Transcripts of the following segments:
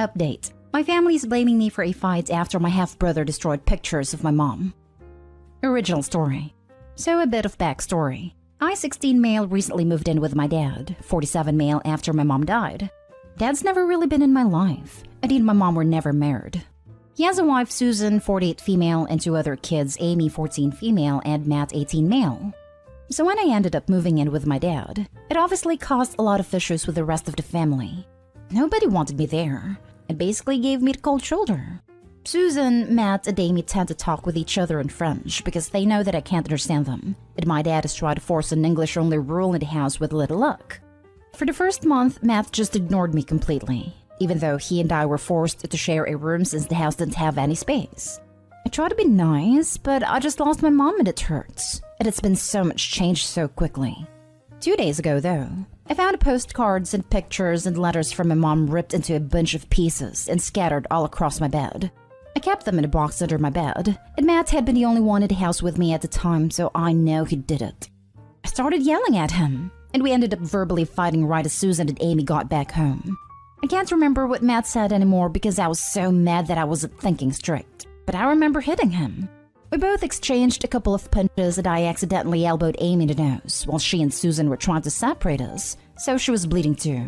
Update. My family is blaming me for a fight after my half-brother destroyed pictures of my mom. Original story. So a bit of backstory. I, 16 male, recently moved in with my dad, 47 male after my mom died. Dad's never really been in my life. Adi and my mom were never married. He has a wife, Susan, 48 female, and 2 other kids, Amy, 14 female, and Matt, 18 male. So when I ended up moving in with my dad, it obviously caused a lot of issues with the rest of the family. Nobody wanted me there. It basically gave me the cold shoulder. Susan, Matt, and Amy tend to talk with each other in French because they know that I can't understand them, and my dad has tried to force an English-only rule in the house with little luck. For the first month, Matt just ignored me completely, even though he and I were forced to share a room since the house didn't have any space. I tried to be nice, but I just lost my mom and it hurts, and it's been so much changed so quickly. 2 days ago, though, I found postcards and pictures and letters from my mom ripped into a bunch of pieces and scattered all across my bed. I kept them in a box under my bed, and Matt had been the only one in the house with me at the time, so I know he did it. I started yelling at him, and we ended up verbally fighting right as Susan and Amy got back home. I can't remember what Matt said anymore because I was so mad that I wasn't thinking straight, but I remember hitting him. We both exchanged a couple of punches and I accidentally elbowed Amy in the nose while she and Susan were trying to separate us, so she was bleeding too.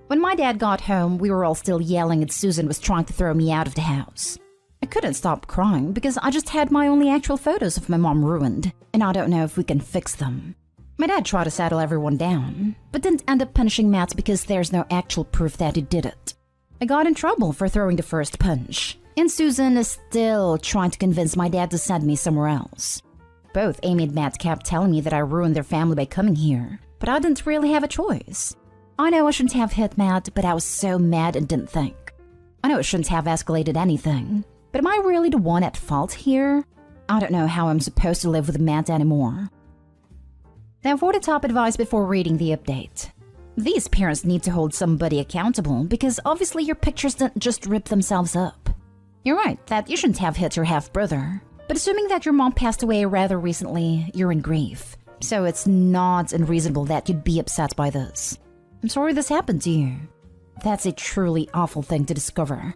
When my dad got home, we were all still yelling and Susan was trying to throw me out of the house. I couldn't stop crying because I just had my only actual photos of my mom ruined, and I don't know if we can fix them. My dad tried to settle everyone down, but didn't end up punishing Matt because there's no actual proof that he did it. I got in trouble for throwing the first punch, and Susan is still trying to convince my dad to send me somewhere else. Both Amy and Matt kept telling me that I ruined their family by coming here, but I didn't really have a choice. I know I shouldn't have hit Matt, but I was so mad and didn't think. I know I shouldn't have escalated anything, but am I really the one at fault here? I don't know how I'm supposed to live with Matt anymore. Now for the top advice before reading the update. These parents need to hold somebody accountable because obviously your pictures didn't just rip themselves up. You're right that you shouldn't have hit your half-brother, but assuming that your mom passed away rather recently, you're in grief. So it's not unreasonable that you'd be upset by this. I'm sorry this happened to you. That's a truly awful thing to discover.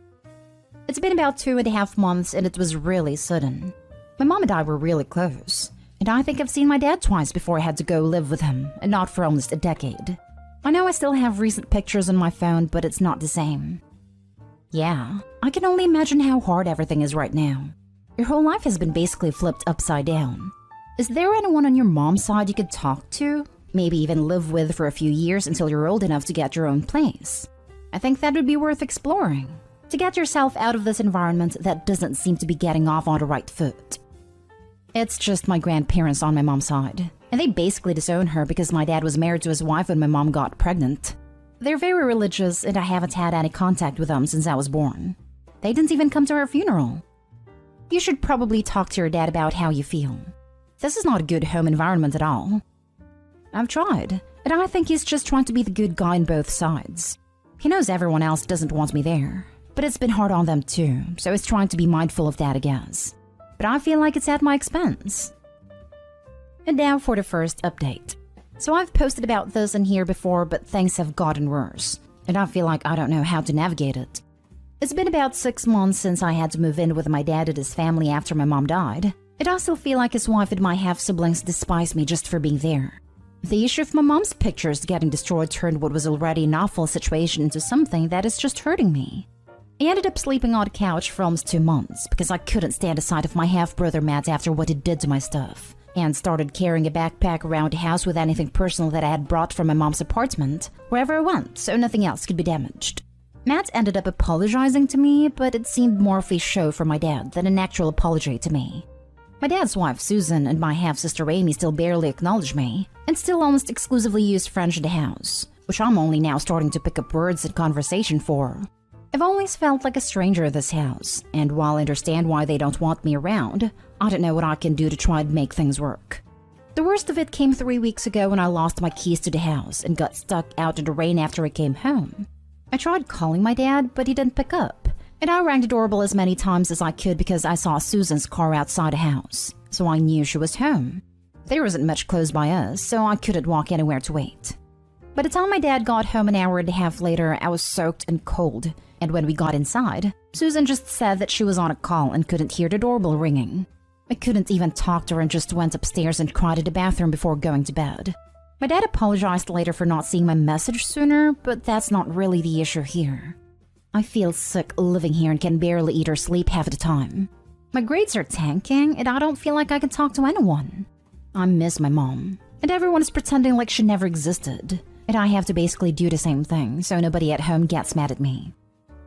It's been about 2.5 months and it was really sudden. My mom and I were really close, and I think I've seen my dad twice before I had to go live with him, and not for almost a decade. I know I still have recent pictures on my phone, but it's not the same. Yeah, I can only imagine how hard everything is right now. Your whole life has been basically flipped upside down. Is there anyone on your mom's side you could talk to? Maybe even live with for a few years until you're old enough to get your own place? I think that would be worth exploring, to get yourself out of this environment that doesn't seem to be getting off on the right foot. It's just my grandparents on my mom's side, and they basically disown her because my dad was married to his wife when my mom got pregnant. They're very religious and I haven't had any contact with them since I was born. They didn't even come to her funeral. You should probably talk to your dad about how you feel. This is not a good home environment at all. I've tried, and I think he's just trying to be the good guy on both sides. He knows everyone else doesn't want me there, but it's been hard on them too, so he's trying to be mindful of that, I guess. But I feel like it's at my expense. And now for the first update. So I've posted about this in here before, but things have gotten worse, and I feel like I don't know how to navigate it. It's been about 6 months since I had to move in with my dad and his family after my mom died, and I still feel like his wife and my half-siblings despise me just for being there. The issue of my mom's pictures getting destroyed turned what was already an awful situation into something that is just hurting me. I ended up sleeping on the couch for almost 2 months because I couldn't stand the sight of my half-brother Matt after what he did to my stuff, and started carrying a backpack around the house with anything personal that I had brought from my mom's apartment wherever I went so nothing else could be damaged. Matt ended up apologizing to me, but it seemed more of a show for my dad than an actual apology to me. My dad's wife Susan and my half-sister Amy still barely acknowledge me, and still almost exclusively use French in the house, which I'm only now starting to pick up words in conversation for. I've always felt like a stranger in this house, and while I understand why they don't want me around, I don't know what I can do to try and make things work. The worst of it came 3 weeks ago when I lost my keys to the house and got stuck out in the rain after I came home. I tried calling my dad, but he didn't pick up, and I rang the doorbell as many times as I could because I saw Susan's car outside the house, so I knew she was home. There wasn't much close by us, so I couldn't walk anywhere to wait. By the time my dad got home an hour and a half later, I was soaked and cold, And when we got inside, Susan just said that she was on a call and couldn't hear the doorbell ringing. I couldn't even talk to her and just went upstairs and cried in the bathroom before going to bed. My dad apologized later for not seeing my message sooner, but that's not really the issue here. I feel sick living here and can barely eat or sleep half the time. My grades are tanking and I don't feel like I can talk to anyone. I miss my mom, and everyone is pretending like she never existed, and I have to basically do the same thing so nobody at home gets mad at me.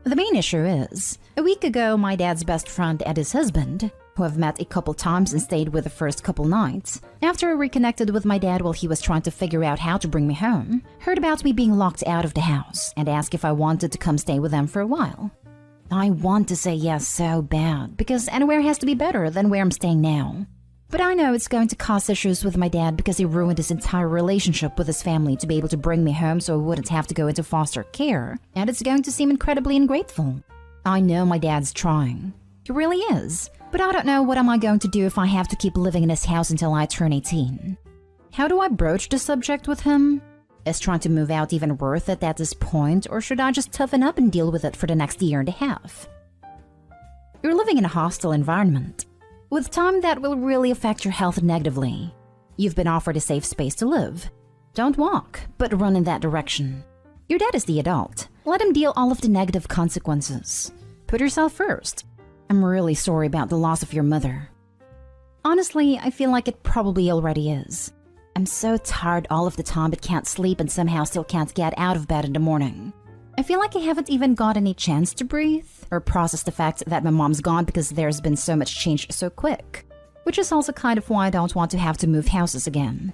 The main issue is, a week ago my dad's best friend and his husband, who I've met a couple times and stayed with the first couple nights, after I reconnected with my dad while he was trying to figure out how to bring me home, heard about me being locked out of the house and asked if I wanted to come stay with them for a while. I want to say yes so bad, because anywhere has to be better than where I'm staying now. But I know it's going to cause issues with my dad because he ruined his entire relationship with his family to be able to bring me home so I wouldn't have to go into foster care, and it's going to seem incredibly ungrateful. I know my dad's trying. He really is. But I don't know what am I going to do if I have to keep living in his house until I turn 18. How do I broach the subject with him? Is trying to move out even worth it at this point, or should I just toughen up and deal with it for the next year and a half? You're living in a hostile environment. With time, that will really affect your health negatively. You've been offered a safe space to live. Don't walk, but run in that direction. Your dad is the adult. Let him deal all of the negative consequences. Put yourself first. I'm really sorry about the loss of your mother. Honestly, I feel like it probably already is. I'm so tired all of the time but can't sleep and somehow still can't get out of bed in the morning. I feel like I haven't even got any chance to breathe or process the fact that my mom's gone because there's been so much change so quick, which is also kind of why I don't want to have to move houses again.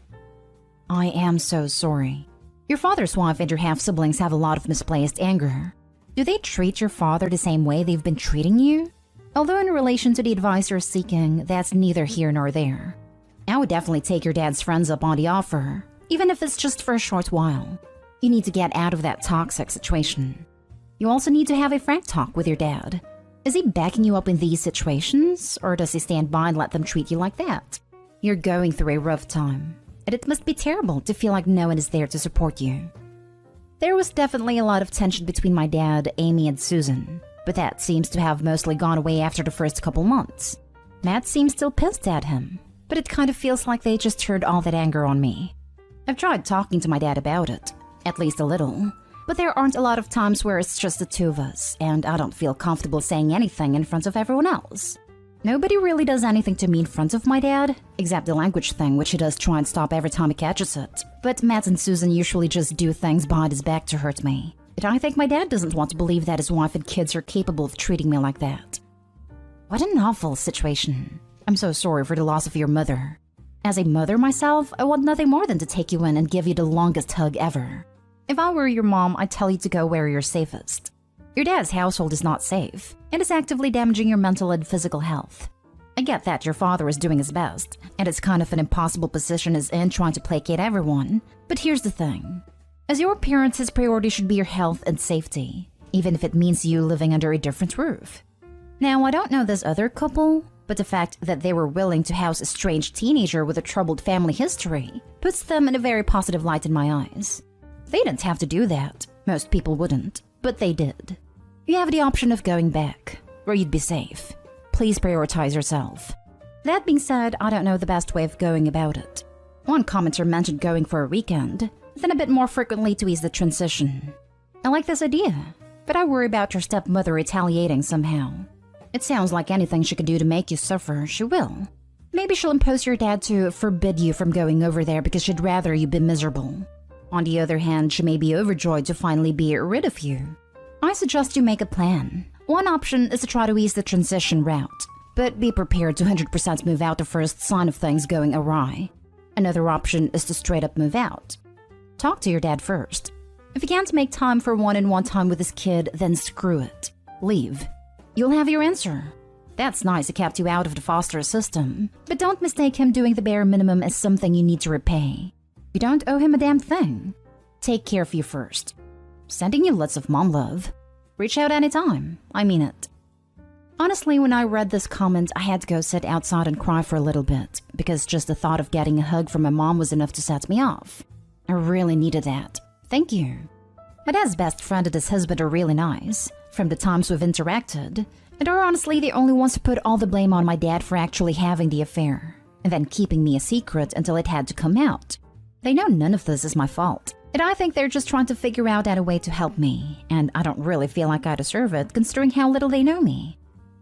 I am so sorry. Your father's wife and your half-siblings have a lot of misplaced anger. Do they treat your father the same way they've been treating you? Although in relation to the advice you're seeking, that's neither here nor there. I would definitely take your dad's friends up on the offer, even if it's just for a short while. You need to get out of that toxic situation. You also need to have a frank talk with your dad. Is he backing you up in these situations, or does he stand by and let them treat you like that? You're going through a rough time, and it must be terrible to feel like no one is there to support you. There was definitely a lot of tension between my dad, Amy, and Susan, but that seems to have mostly gone away after the first couple months. Matt seems still pissed at him, but it kind of feels like they just turned all that anger on me. I've tried talking to my dad about it, at least a little, but there aren't a lot of times where it's just the two of us, and I don't feel comfortable saying anything in front of everyone else. Nobody really does anything to me in front of my dad, except the language thing, which he does try and stop every time he catches it. But Matt and Susan usually just do things behind his back to hurt me. But I think my dad doesn't want to believe that his wife and kids are capable of treating me like that. What an awful situation. I'm so sorry for the loss of your mother. As a mother myself, I want nothing more than to take you in and give you the longest hug ever. If I were your mom, I'd tell you to go where you're safest. Your dad's household is not safe, and is actively damaging your mental and physical health. I get that your father is doing his best, and it's kind of an impossible position he's in trying to placate everyone, but here's the thing. As your parents, his priority should be your health and safety, even if it means you living under a different roof. Now, I don't know this other couple, but the fact that they were willing to house a strange teenager with a troubled family history puts them in a very positive light in my eyes. They didn't have to do that. Most people wouldn't, but they did. You have the option of going back, where you'd be safe. Please prioritize yourself. That being said, I don't know the best way of going about it. One commenter mentioned going for a weekend, then a bit more frequently to ease the transition. I like this idea, but I worry about your stepmother retaliating somehow. It sounds like anything she could do to make you suffer, she will. Maybe she'll impose your dad to forbid you from going over there because she'd rather you be miserable. On the other hand, she may be overjoyed to finally be rid of you. I suggest you make a plan. One option is to try to ease the transition route, but be prepared to 100% move out the first sign of things going awry. Another option is to straight up move out. Talk to your dad first. If he can't make time for one-on-one time with his kid, then screw it. Leave. You'll have your answer. That's nice he kept you out of the foster system, but don't mistake him doing the bare minimum as something you need to repay. You don't owe him a damn thing. Take care of you first. Sending you lots of mom love. Reach out anytime. I mean it. Honestly, when I read this comment, I had to go sit outside and cry for a little bit, because just the thought of getting a hug from my mom was enough to set me off. I really needed that. Thank you. My dad's best friend and his husband are really nice. from the times we've interacted, and are honestly the only ones who put all the blame on my dad for actually having the affair, and then keeping me a secret until it had to come out. They know none of this is my fault, and I think they're just trying to figure out a way to help me, and I don't really feel like I deserve it considering how little they know me.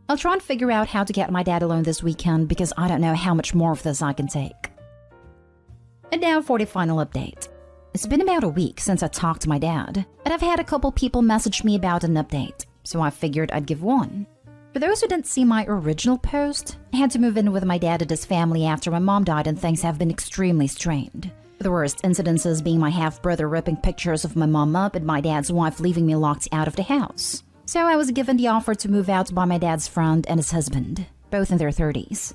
I'll try and figure out how to get my dad alone this weekend because I don't know how much more of this I can take. And now for the final update. It's been about a week since I talked to my dad, and I've had a couple people message me about an update, so I figured I'd give one. For those who didn't see my original post, I had to move in with my dad and his family after my mom died, and things have been extremely strained. The worst incidences being my half-brother ripping pictures of my mom up and my dad's wife leaving me locked out of the house. So I was given the offer to move out by my dad's friend and his husband, both in their 30s.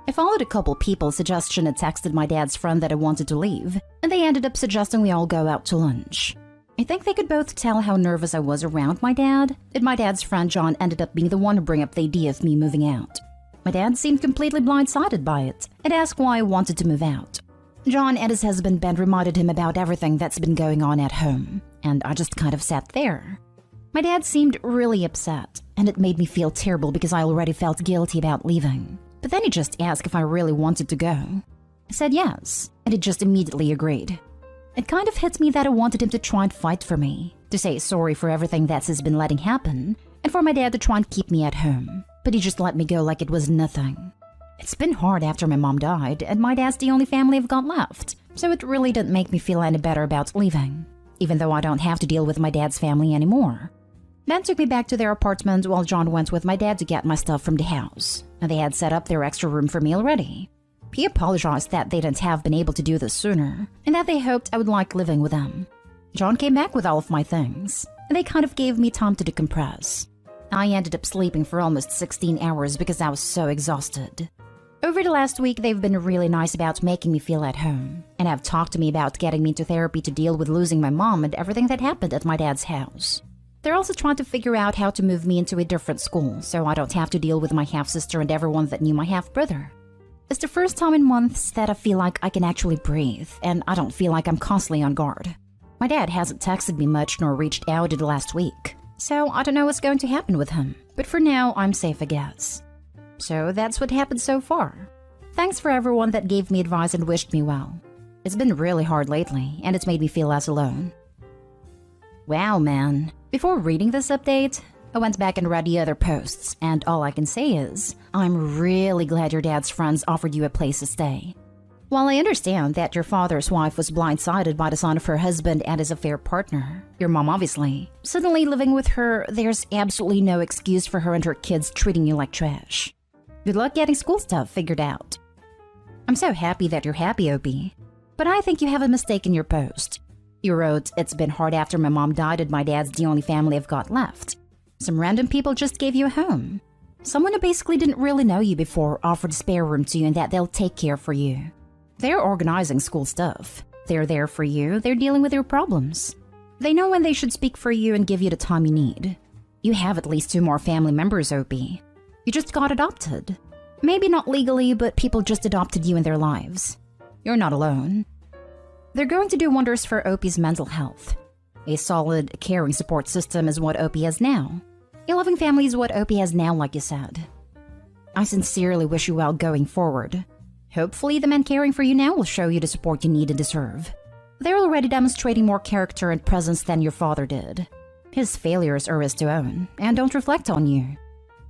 I followed a couple people's suggestion and texted my dad's friend that I wanted to leave, and they ended up suggesting we all go out to lunch. I think they could both tell how nervous I was around my dad, and my dad's friend John ended up being the one to bring up the idea of me moving out. My dad seemed completely blindsided by it and asked why I wanted to move out. John and his husband Ben reminded him about everything that's been going on at home, and I just kind of sat there. My dad seemed really upset, and it made me feel terrible because I already felt guilty about leaving. But then he just asked if I really wanted to go. I said yes, and he just immediately agreed. It kind of hit me that I wanted him to try and fight for me, to say sorry for everything that he's been letting happen, and for my dad to try and keep me at home. But he just let me go like it was nothing. It's been hard after my mom died, and my dad's the only family I've got left, so it really didn't make me feel any better about leaving, even though I don't have to deal with my dad's family anymore. Ben took me back to their apartment while John went with my dad to get my stuff from the house, and they had set up their extra room for me already. He apologized that they didn't have been able to do this sooner, and that they hoped I would like living with them. John came back with all of my things, and they kind of gave me time to decompress. I ended up sleeping for almost 16 hours because I was so exhausted. Over the last week, they've been really nice about making me feel at home, and have talked to me about getting me into therapy to deal with losing my mom and everything that happened at my dad's house. They're also trying to figure out how to move me into a different school so I don't have to deal with my half-sister and everyone that knew my half-brother. It's the first time in months that I feel like I can actually breathe, and I don't feel like I'm constantly on guard. My dad hasn't texted me much nor reached out in the last week, so I don't know what's going to happen with him, but for now, I'm safe, I guess. So that's what happened so far. Thanks for everyone that gave me advice and wished me well. It's been really hard lately, and it's made me feel less alone. Wow, man. Before reading this update, I went back and read the other posts, and all I can say is, I'm really glad your dad's friends offered you a place to stay. While I understand that your father's wife was blindsided by the son of her husband and his affair partner, your mom obviously, suddenly living with her, there's absolutely no excuse for her and her kids treating you like trash. Good luck getting school stuff figured out. I'm so happy that you're happy, Opie. But I think you have a mistake in your post. You wrote, "It's been hard after my mom died and my dad's the only family I've got left." Some random people just gave you a home. Someone who basically didn't really know you before offered a spare room to you and that they'll take care for you. They're organizing school stuff. They're there for you. They're dealing with your problems. They know when they should speak for you and give you the time you need. You have at least 2 more family members, Opie. You just got adopted. Maybe not legally, but people just adopted you in their lives. You're not alone. They're going to do wonders for Opie's mental health. A solid, caring support system is what Opie has now. A loving family is what Opie has now, like you said. I sincerely wish you well going forward. Hopefully the men caring for you now will show you the support you need and deserve. They're already demonstrating more character and presence than your father did. His failures are his to own, and don't reflect on you.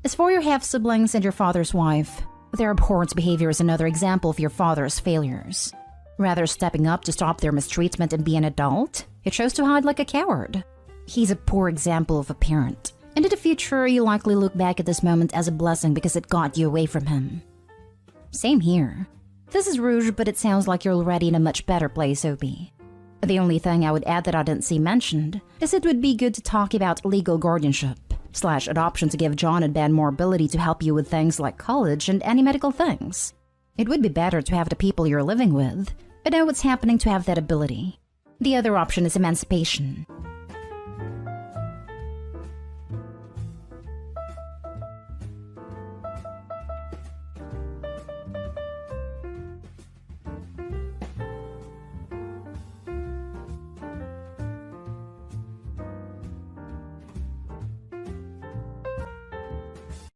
As for your half-siblings and your father's wife, their abhorrent behavior is another example of your father's failures. Rather stepping up to stop their mistreatment and be an adult, he chose to hide like a coward. He's a poor example of a parent, and in the future you likely look back at this moment as a blessing because it got you away from him. Same here. This is rude, but it sounds like you're already in a much better place, Opie. The only thing I would add that I didn't see mentioned is it would be good to talk about legal guardianship/adoption to give John and Ben more ability to help you with things like college and any medical things. It would be better to have the people you're living with know what's happening to have that ability. The other option is emancipation.